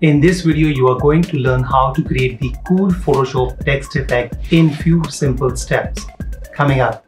In this video, you are going to learn how to create the cool Photoshop text effect in few simple steps. Coming up.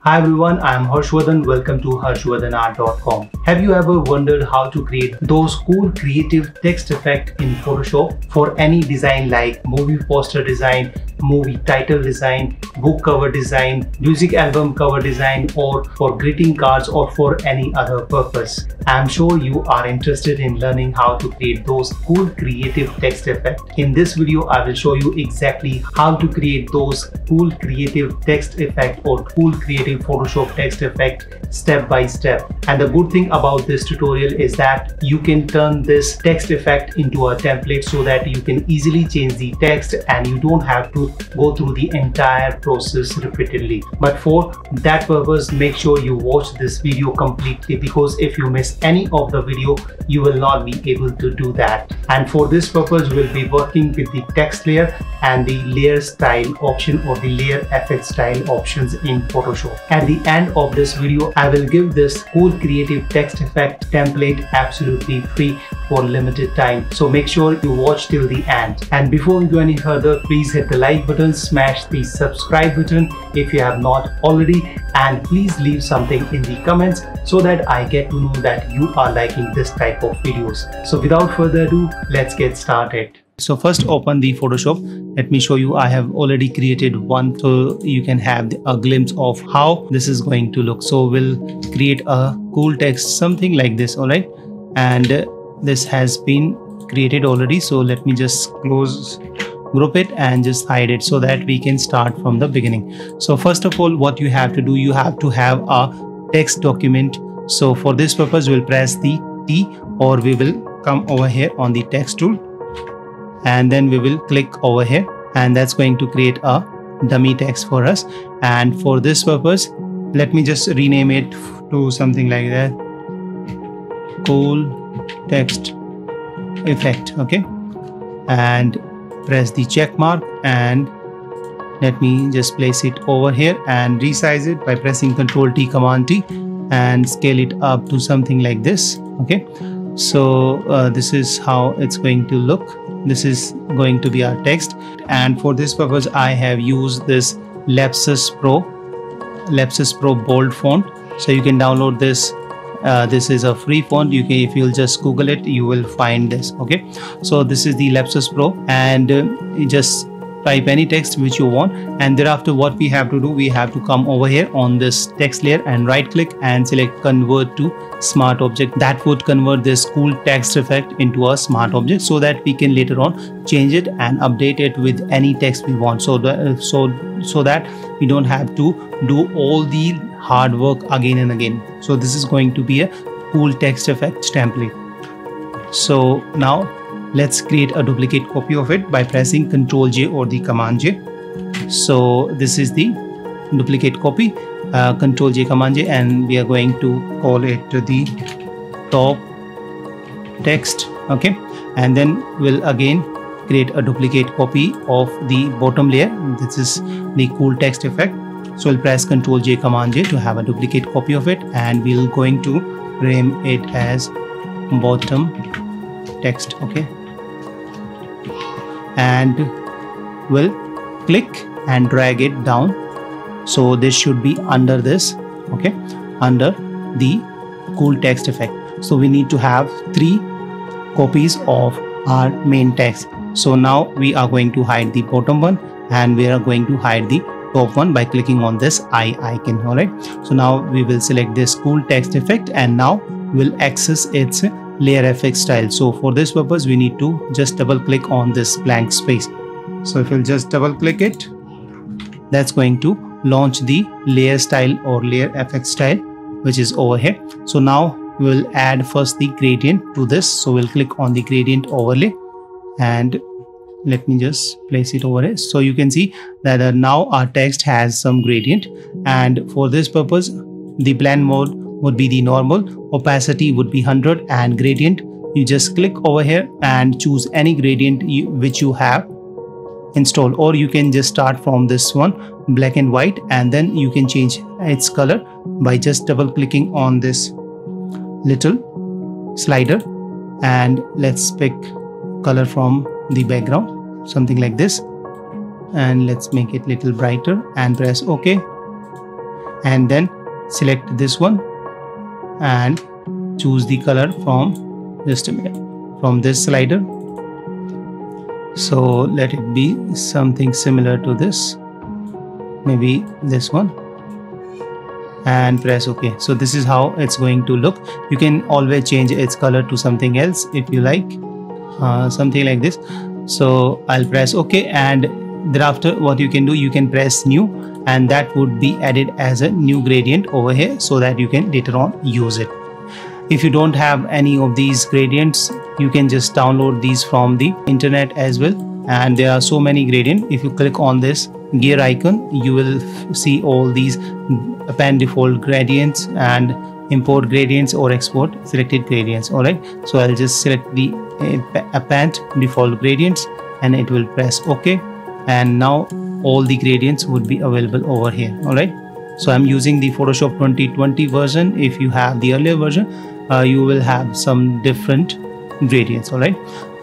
Hi everyone, I am Harshvardhan. Welcome to harshvardhanart.com. Have you ever wondered how to create those cool creative text effect in Photoshop for any design like movie poster design, movie title design, book cover design, music album cover design, or for greeting cards or for any other purpose? I am sure you are interested in learning how to create those cool creative text effect. In this video, I will show you exactly how to create those cool creative text effect or cool creative Photoshop text effect step by step. And the good thing about this tutorial is that you can turn this text effect into a template so that you can easily change the text and you don't have to go through the entire process repeatedly. But for that purpose, make sure you watch this video completely, because if you miss any of the video, you will not be able to do that. And for this purpose, we'll be working with the text layer and the layer style option or the layer effect style options in Photoshop. At the end of this video, I will give this cool creative text effect template absolutely free for limited time. So make sure you watch till the end. And before we go any further, please hit the like button, smash the subscribe button if you have not already, and please leave something in the comments so that I get to know that you are liking this type of videos. So without further ado, let's get started. So first open the Photoshop. Let me show you. I have already created one so you can have a glimpse of how this is going to look. So we'll create a cool text, something like this, all right? And this has been created already. So let me just group it and just hide it so that we can start from the beginning. So first of all, what you have to do, you have to have a text document. So for this purpose, we'll press the T, or we will come over here on the text tool, and then we will click over here, and that's going to create a dummy text for us. And for this purpose, let me just rename it to something like that, cool text effect. Okay, and press the check mark, and let me just place it over here and resize it by pressing Ctrl T, Command T, and scale it up to something like this. Okay, so this is how it's going to look. This is going to be our text, and for this purpose I have used this Lapsus Pro bold font. So you can download this. This is a free font. You can, if you'll just Google it, you will find this. Okay, so this is the Lapsus Pro, and you just type any text which you want, and thereafter what we have to do, we have to come over here on this text layer and right click and select convert to smart object. That would convert this cool text effect into a smart object so that we can later on change it and update it with any text we want, so that we don't have to do all the hard work again and again. So this is going to be a cool text effect template. So now let's create a duplicate copy of it by pressing Ctrl J or the Command J. So this is the duplicate copy, Ctrl J, Command J, and we are going to call it the top text. Okay, and then we'll again create a duplicate copy of the bottom layer. This is the cool text effect. So we'll press Ctrl J, Command J to have a duplicate copy of it, and we're going to rename it as bottom text. Okay, and we'll click and drag it down. So this should be under this, okay, under the cool text effect. So we need to have 3 copies of our main text. So now we are going to hide the bottom one, and we are going to hide the top one by clicking on this eye icon. All right, so now we will select this cool text effect, and now we'll access its layer effect style. So for this purpose, we need to just double click on this blank space. So if you'll just double click it, that's going to launch the layer style or layer effect style, which is over here. So now we'll add first the gradient to this. So we'll click on the gradient overlay, and let me just place it over here. So you can see that now our text has some gradient, and for this purpose the blend mode would be the normal, opacity would be 100, and gradient, you just click over here and choose any gradient which you have install, or you can just start from this one, black and white, and then you can change its color by just double clicking on this little slider, and let's pick color from the background, something like this, and let's make it little brighter and press OK, and then select this one and choose the color from, just a minute, from this slider. So let it be something similar to this, maybe this one, and press OK. So this is how it's going to look. You can always change its color to something else if you like, something like this. So I'll press OK, and thereafter what you can do, you can press new, and that would be added as a new gradient over here so that you can later on use it. If you don't have any of these gradients, you can just download these from the internet as well, and there are so many gradients. If you click on this gear icon, you will see all these append default gradients and import gradients or export selected gradients. Alright, so I'll just select the append default gradients and it will press OK, and now all the gradients would be available over here. Alright, so I'm using the Photoshop 2020 version. If you have the earlier version, you will have some different gradients. Alright,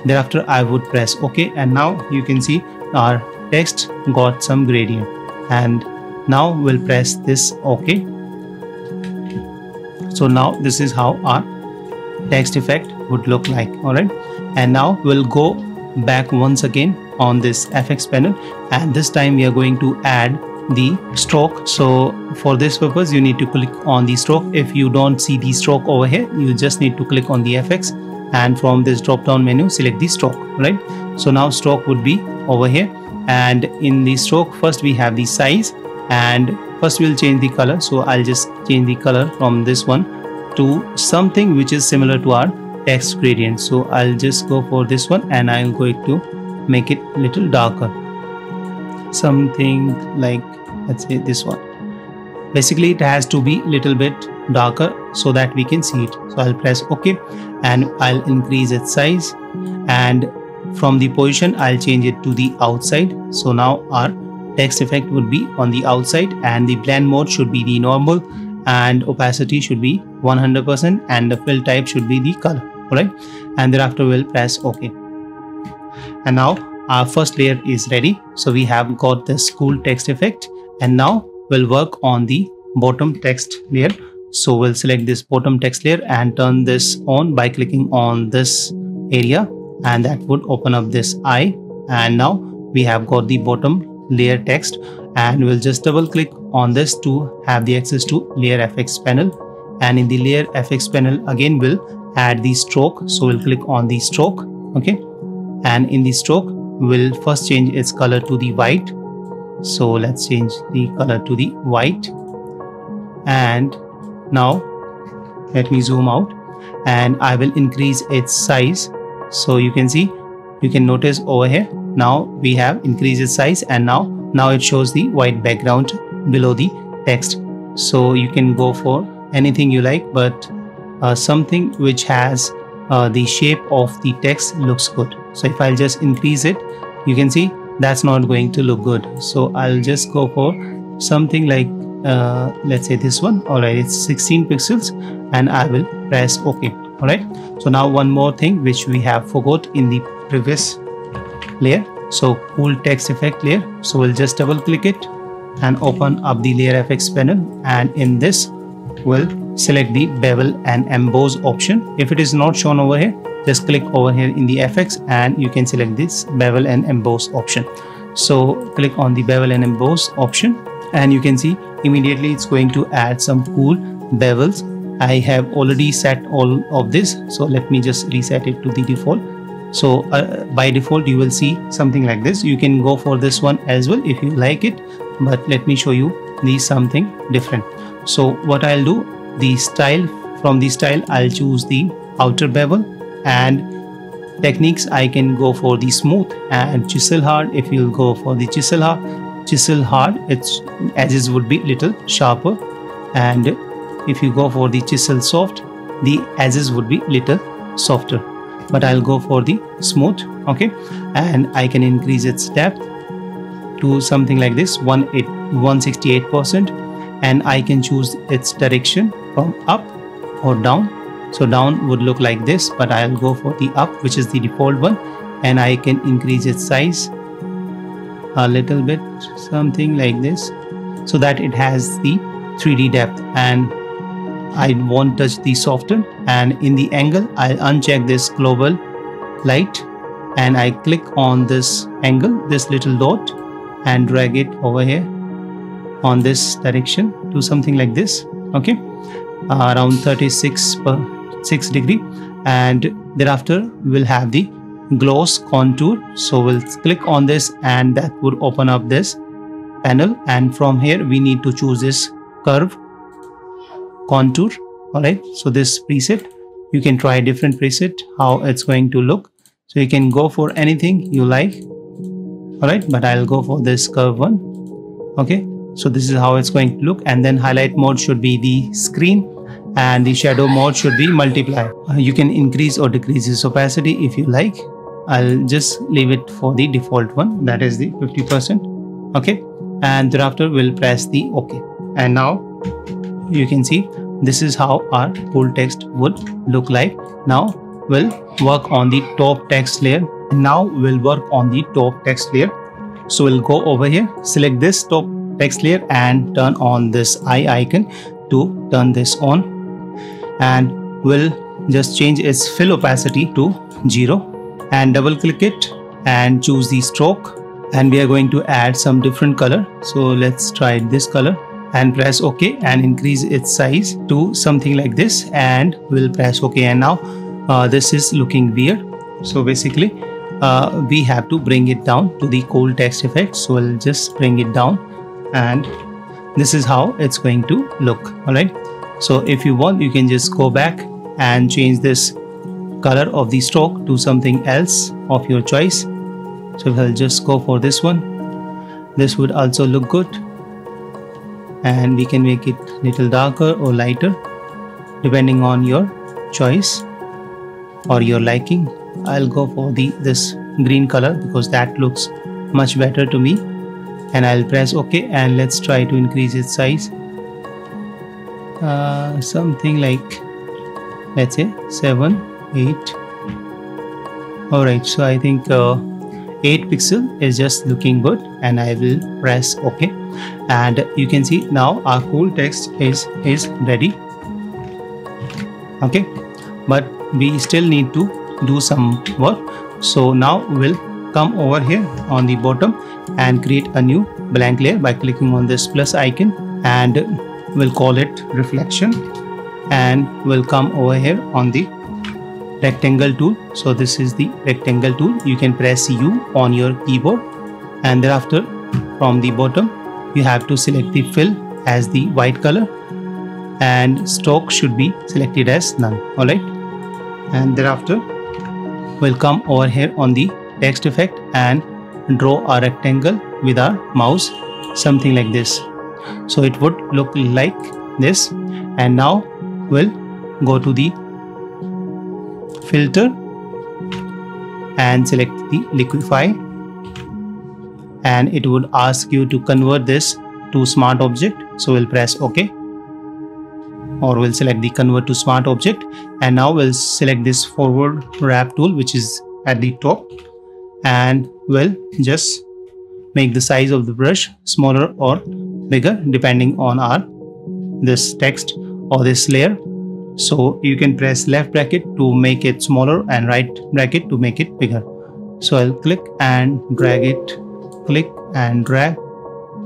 thereafter I would press OK, and now you can see our text got some gradient, and now we'll press this OK. So now this is how our text effect would look like. Alright, and now we'll go back once again on this FX panel, and this time we are going to add the stroke. So for this purpose you need to click on the stroke. If you don't see the stroke over here, you just need to click on the FX, and from this drop down menu select the stroke. Right, so now stroke would be over here, and in the stroke first we have the size, and first we'll change the color. So I'll just change the color from this one to something which is similar to our text gradient. So I'll just go for this one, and I'm going to make it a little darker, something like, let's say this one. Basically it has to be little bit darker so that we can see it. So I'll press OK, and I'll increase its size, and from the position I'll change it to the outside. So now our text effect would be on the outside, and the blend mode should be the normal, and opacity should be 100%, and the fill type should be the color. Alright, and thereafter we'll press OK, and now our first layer is ready. So we have got this cool text effect, and now we'll work on the bottom text layer. So we'll select this bottom text layer and turn this on by clicking on this area, and that would open up this eye, and now we have got the bottom layer text, and we'll just double click on this to have the access to layer FX panel. And in the layer FX panel again we'll add the stroke. So we'll click on the stroke. Okay, and in the stroke we'll first change its color to the white. So let's change the color to the white, and now let me zoom out, and I will increase its size. So you can see, you can notice over here, now we have increased its size, and now it shows the white background below the text. So you can go for anything you like, but something which has the shape of the text looks good. So if I'll just increase it, you can see that's not going to look good. So I'll just go for something like let's say this one. Alright, it's 16 pixels, and I will press OK. Alright, so now one more thing which we have forgot in the previous layer. So cool text effect layer. So we'll just double click it and open up the layer FX panel, and in this we'll select the bevel and emboss option. If it is not shown over here, just click over here in the FX and you can select this bevel and emboss option. So click on the bevel and emboss option, and you can see immediately it's going to add some cool bevels. I have already set all of this, so let me just reset it to the default. So by default you will see something like this. You can go for this one as well if you like it, but let me show you the something different. So what I'll do, the style, from the style I'll choose the outer bevel, and techniques I can go for the smooth and chisel hard. If you'll go for the chisel hard, its edges would be little sharper, and if you go for the chisel soft, the edges would be little softer. But I'll go for the smooth. Okay, and I can increase its depth, to something like this, 168%, and I can choose its direction from up or down. So down would look like this, but I'll go for the up, which is the default one, and I can increase its size a little bit, something like this, so that it has the 3D depth, and I won't touch the soften. And in the angle, I'll uncheck this global light, and I click on this angle, this little dot, and drag it over here on this direction to something like this. Okay, around 36.6 degree, and thereafter we'll have the gloss contour. So we'll click on this, and that would open up this panel, and from here we need to choose this curve contour. All right, so this preset, you can try a different preset how it's going to look, so you can go for anything you like. All right, but I'll go for this curve one. Okay, so this is how it's going to look, and then highlight mode should be the screen, and the shadow mode should be multiply. You can increase or decrease its opacity if you like. I'll just leave it for the default one, that is the 50%. Okay, and thereafter we'll press the OK, and now you can see this is how our full text would look like. Now we'll work on the top text layer. So we'll go over here, select this top text layer, and turn on this eye icon to turn this on, and we'll just change its fill opacity to 0, and double click it and choose the stroke, and we are going to add some different color. So let's try this color and press OK, and increase its size to something like this, and we'll press OK. And now this is looking weird, so basically we have to bring it down to the cool text effect. So we'll just bring it down, and this is how it's going to look. All right, so if you want, you can just go back and change this color of the stroke to something else of your choice. So I'll just go for this one. This would also look good, and we can make it little darker or lighter depending on your choice or your liking. I'll go for this green color because that looks much better to me, and I'll press OK, and let's try to increase its size, something like, let's say 7, 8. All right, so I think 8 pixel is just looking good, and I will press OK, and you can see now our cool text is ready. Okay, but we still need to do some work. So now we'll come over here on the bottom and create a new blank layer by clicking on this plus icon, and we'll call it reflection, and we'll come over here on the rectangle tool. So this is the rectangle tool. You can press U on your keyboard, and thereafter from the bottom you have to select the fill as the white color, and stroke should be selected as none. All right, and thereafter we'll come over here on the text effect and draw a rectangle with our mouse, something like this. So it would look like this, and now we'll go to the filter and select the liquify, and it would ask you to convert this to smart object. So we'll press OK, or we'll select the convert to smart object, and now we'll select this forward wrap tool, which is at the top, and we'll just make the size of the brush smaller or bigger depending on our this text or this layer. So you can press left bracket to make it smaller and right bracket to make it bigger. So I'll click and drag it, click and drag,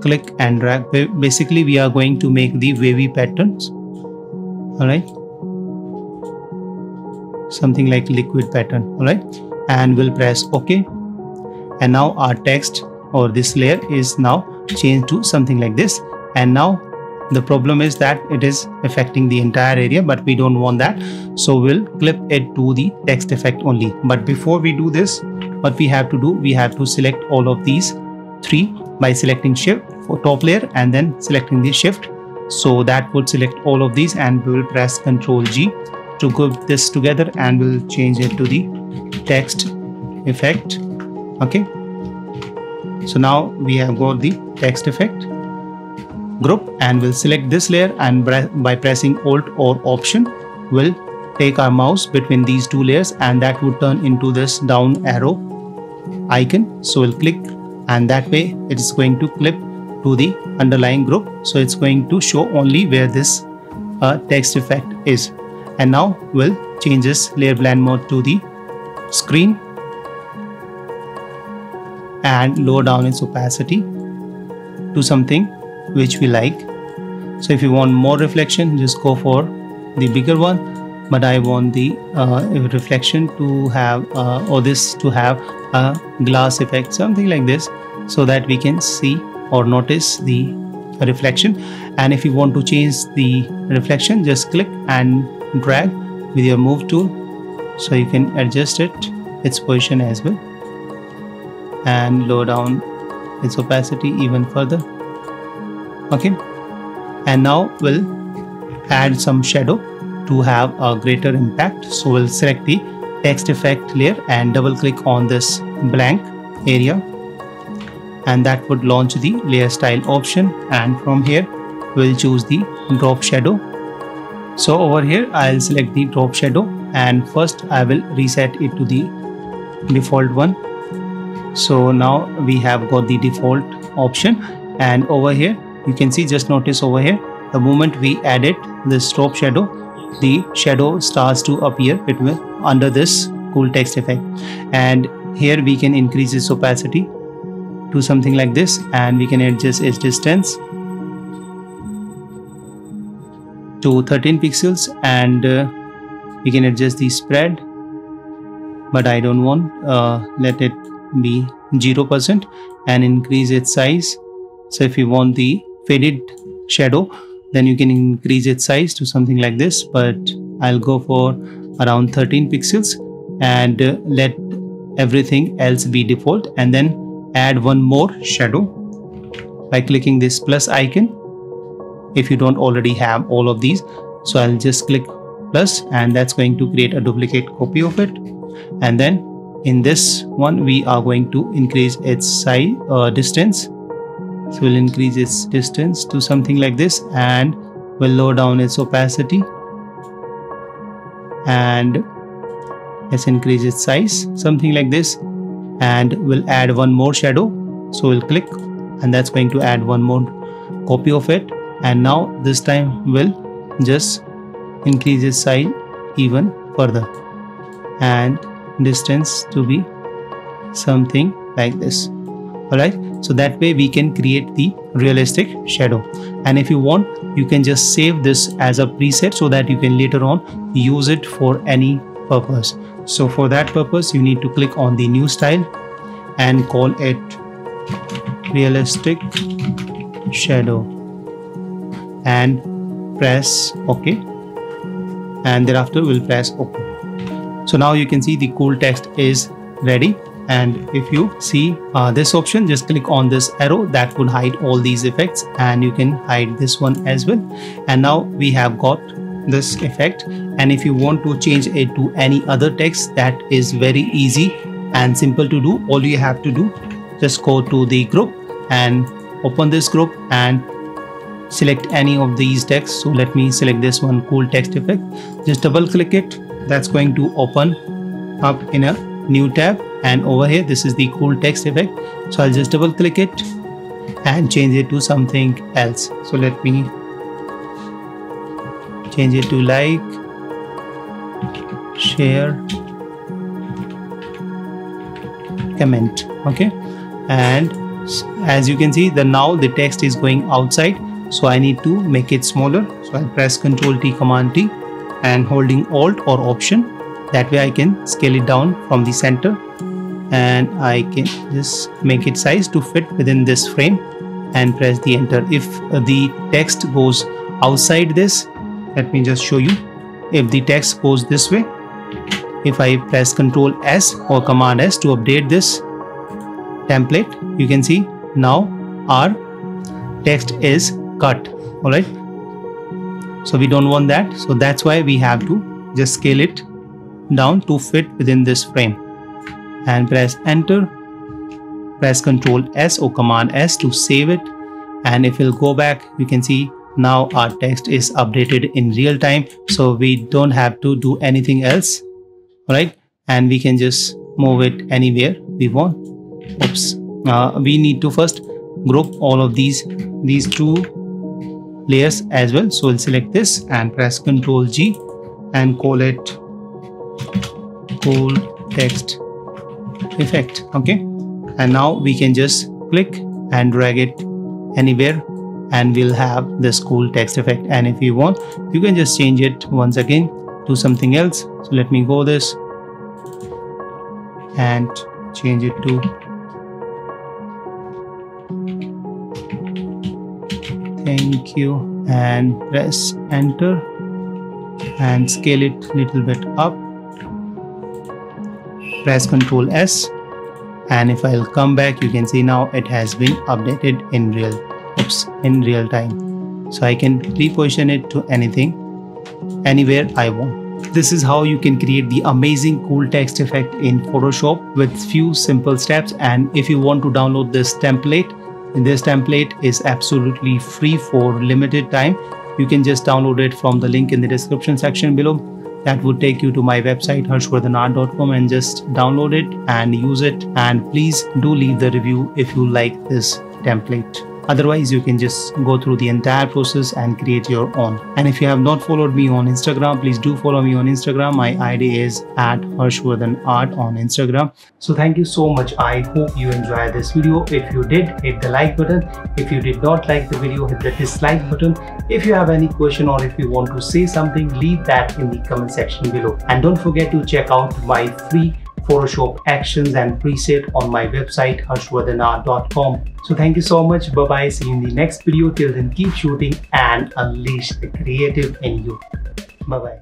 click and drag. Basically we are going to make the wavy patterns. All right, something like liquid pattern. All right, and we'll press OK, and now our text or this layer is now changed to something like this. And now the problem is that it is affecting the entire area, but we don't want that, so we'll clip it to the text effect only. But before we do this, what we have to do, we have to select all of these three by selecting shift for top layer and then selecting the shift. So that would select all of these, and we will press Ctrl G to group this together, and we'll change it to the text effect. Okay, So now we have got the text effect group, and we'll select this layer, and by pressing Alt or Option we'll take our mouse between these two layers, and that would turn into this down arrow icon. So we'll click, and that way it is going to clip to the underlying group. So it's going to show only where this text effect is. And now we'll change this layer blend mode to the screen and lower down its opacity to something which we like. So if you want more reflection, just go for the bigger one, but I want the reflection to have or this to have a glass effect, something like this, so that we can see or notice the reflection. And if you want to change the reflection, just click and drag with your move tool, so you can adjust its position as well, and lower down its opacity even further. Okay, and now we'll add some shadow to have a greater impact. So we'll select the text effect layer and double click on this blank area, and that would launch the layer style option, and from here we'll choose the drop shadow. So over here I'll select the drop shadow, and first I will reset it to the default one. So now we have got the default option, and over here you can see, just notice over here, the moment we added this drop shadow, the shadow starts to appear between under this cool text effect. And here we can increase its opacity to something like this, and we can adjust its distance to 13 pixels, and we can adjust the spread, but I don't want, let it be 0%, and increase its size. So if you want the faded shadow, then you can increase its size to something like this, but I'll go for around 13 pixels, and let everything else be default, and then add one more shadow by clicking this plus icon if you don't already have all of these. So I'll just click plus, and that's going to create a duplicate copy of it. And then in this one we are going to increase its size distance. So we'll increase its distance to something like this, and we'll lower down its opacity, and let's increase its size, something like this, and we'll add one more shadow. So we'll click, and that's going to add one more copy of it. And now this time we'll just increase its size even further, and distance to be something like this. Alright, so that way we can create the realistic shadow. And if you want, you can just save this as a preset so that you can later on use it for any purpose. So for that purpose you need to click on the new style and call it realistic shadow, and press OK, and thereafter we'll press OK. So now you can see the cool text is ready. And if you see this option, just click on this arrow, that would hide all these effects, and you can hide this one as well. And now we have got this effect, and if you want to change it to any other text, that is very easy and simple to do. All you have to do, just go to the group and open this group and select any of these texts. So let me select this one, cool text effect. Just double click it, that's going to open up in a new tab, and over here this is the cool text effect. So I'll just double click it and change it to something else. So let me change it to like, share, comment. Okay, and as you can see, now the text is going outside, so I need to make it smaller. So I'll press Ctrl T, Command T, and holding Alt or Option. That way I can scale it down from the center, and I can just make it size to fit within this frame and press the enter. If the text goes outside this, let me just show you. If the text goes this way, if I press Ctrl S or Command S to update this template, you can see now our text is cut. Alright, so we don't want that, so that's why we have to just scale it down to fit within this frame and press enter press Ctrl S or Command S to save it. And if we'll go back, you can see now our text is updated in real time, so we don't have to do anything else, right? And we can just move it anywhere we want. Oops. We need to first group all of these two layers as well. So we'll select this and press Ctrl G and call it cool text effect. Okay, and now we can just click and drag it anywhere and we'll have this cool text effect. And if you want, you can just change it once again to something else. So let me go this and change it to thank you and press enter and scale it a little bit up. Press Ctrl S, and if I'll come back, you can see now it has been updated in real time. So I can reposition it to anything, anywhere I want. This is how you can create the amazing cool text effect in Photoshop with few simple steps. And if you want to download this template is absolutely free for limited time. You can just download it from the link in the description section below. That would take you to my website harshvardhanart.com and just download it and use it. And please do leave the review if you like this template. Otherwise, you can just go through the entire process and create your own. And if you have not followed me on Instagram, please do follow me on Instagram. My ID is @harshvardhanart on Instagram. So thank you so much. I hope you enjoyed this video. If you did, hit the like button. If you did not like the video, hit the dislike button. If you have any question or if you want to say something, leave that in the comment section below. And don't forget to check out my free Photoshop actions and preset on my website harshvardhanart.com. So thank you so much. Bye bye. See you in the next video. Till then, keep shooting and unleash the creative in you. Bye bye.